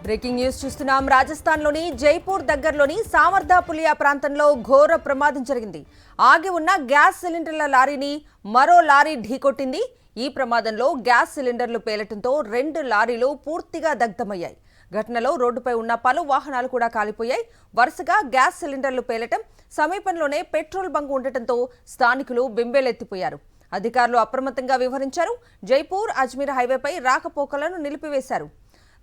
Breaking news చూస్తున్నాం. రాజస్థాన్లోని జైపూర్ దగ్గరలోని సామర్దా పులియా ప్రాంతంలో ఘోర ప్రమాదం జరిగింది. ఆగి ఉన్న గ్యాస్ సిలిండర్ల లారీని మరో లారీ ఢీకొట్టింది. ఈ ప్రమాదంలో గ్యాస్ సిలిండర్లు పేలటంతో 2 లారీలు పూర్తిగా దగ్ధమయ్యాయి. ఘటనలో రోడ్డుపై ఉన్న పలు వాహనాలు కూడా కాలిపోయాయి. వరుసగా గ్యాస్ సిలిండర్లు పేలటం, సమీపంలోనే పెట్రోల్ బంక్ ఉండటంతో స్థానికులు బెంబేలెత్తిపోయారు. అధికారులు అప్రమత్తంగా వ్యవహరించారు. జైపూర్ అజ్మీర్ హైవేపై రాకపోకలను నిలిపివేశారు.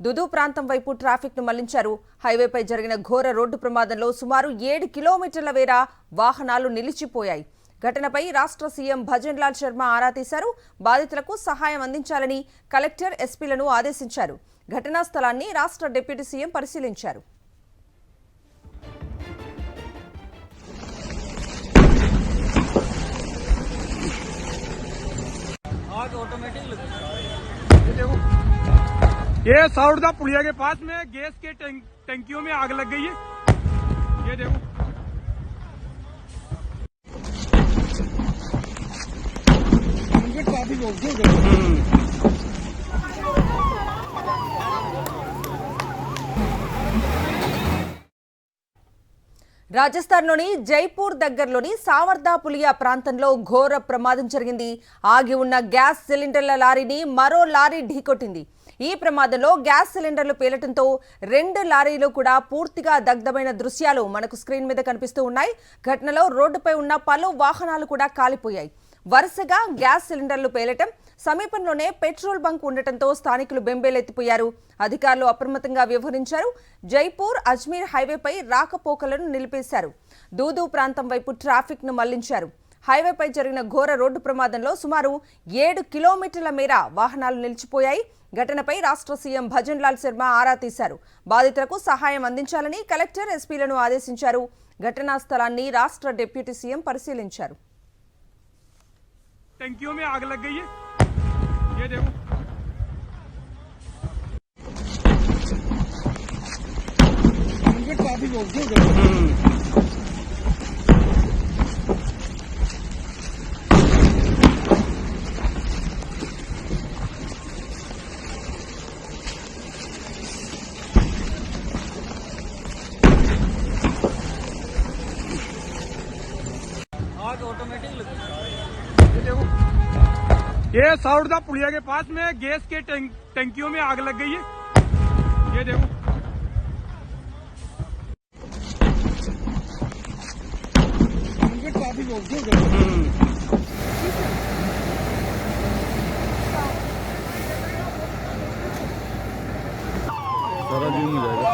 దుదు ప్రాంతం వైపు ట్రాఫిక్ ను మళ్లించారు. హైవేపై జరిగిన ఘోర రోడ్డు ప్రమాదంలో సుమారు 7 కిలోమీటర్ల మేర వాహనాలు నిలిచిపోయాయి. ఘటనపై రాష్ట్ర సీఎం భజన్ లాల్ శర్మ ఆరా తీశారు. బాధితులకు సహాయం అందించాలని కలెక్టర్, ఎస్పీలను ఆదేశించారు. ఘటనా స్థలాన్ని రాష్ట్ర డిప్యూటీ సీఎం పరిశీలించారు. ये साउरदा पुलिया के पास में गैस के टंकियों में आग लग गई है। ये देखो काफी लोग రాజస్థాన్లోని జైపూర్ దగ్గరలోని సామర్దా పులియా ప్రాంతంలో ఘోర ప్రమాదం జరిగింది. ఆగి ఉన్న గ్యాస్ సిలిండర్ల లారీని మరో లారీ ఢీకొట్టింది. ఈ ప్రమాదంలో గ్యాస్ సిలిండర్లు పేలటంతో 2 లారీలు కూడా పూర్తిగా దగ్ధమైన దృశ్యాలు మనకు స్క్రీన్ మీద కనిపిస్తూ ఉన్నాయి. ఘటనలో రోడ్డుపై ఉన్న పలు వాహనాలు కూడా కాలిపోయాయి. వరుసగా గ్యాస్ సిలిండర్లు పేలటం, సమీపంలోనే పెట్రోల్ బంక్ ఉండటంతో స్థానికులు బెంబేలెత్తిపోయారు. అధికారులు అప్రమత్తంగా వ్యవహరించారు. జైపూర్ అజ్మీర్ హైవేపై రాకపోకలను నిలిపేశారు. దూదు ప్రాంతం వైపు ట్రాఫిక్ ను మళ్లించారు. హైవేపై జరిగిన ఘోర రోడ్డు ప్రమాదంలో సుమారు 7 కిలోమీటర్ల మేర వాహనాలు నిలిచిపోయాయి. ఘటనపై రాష్ట్ర సీఎం భజన్ లాల్ శర్మ ఆరా తీశారు. బాధితులకు సహాయం అందించాలని కలెక్టర్, ఎస్పీలను ఆదేశించారు. ఘటనా స్థలాన్ని రాష్ట్ర డిప్యూటీ సీఎం పరిశీలించారు. टंकियों में आग लग गई है। ये देखो काफी लोग आग ऑटोमेटिक लग गई। ये साउरदा पुलिया के पास में गैस के टंकियों में आग लग गई है। ये देखो काफी लोग सारा दिन हो जाएगा।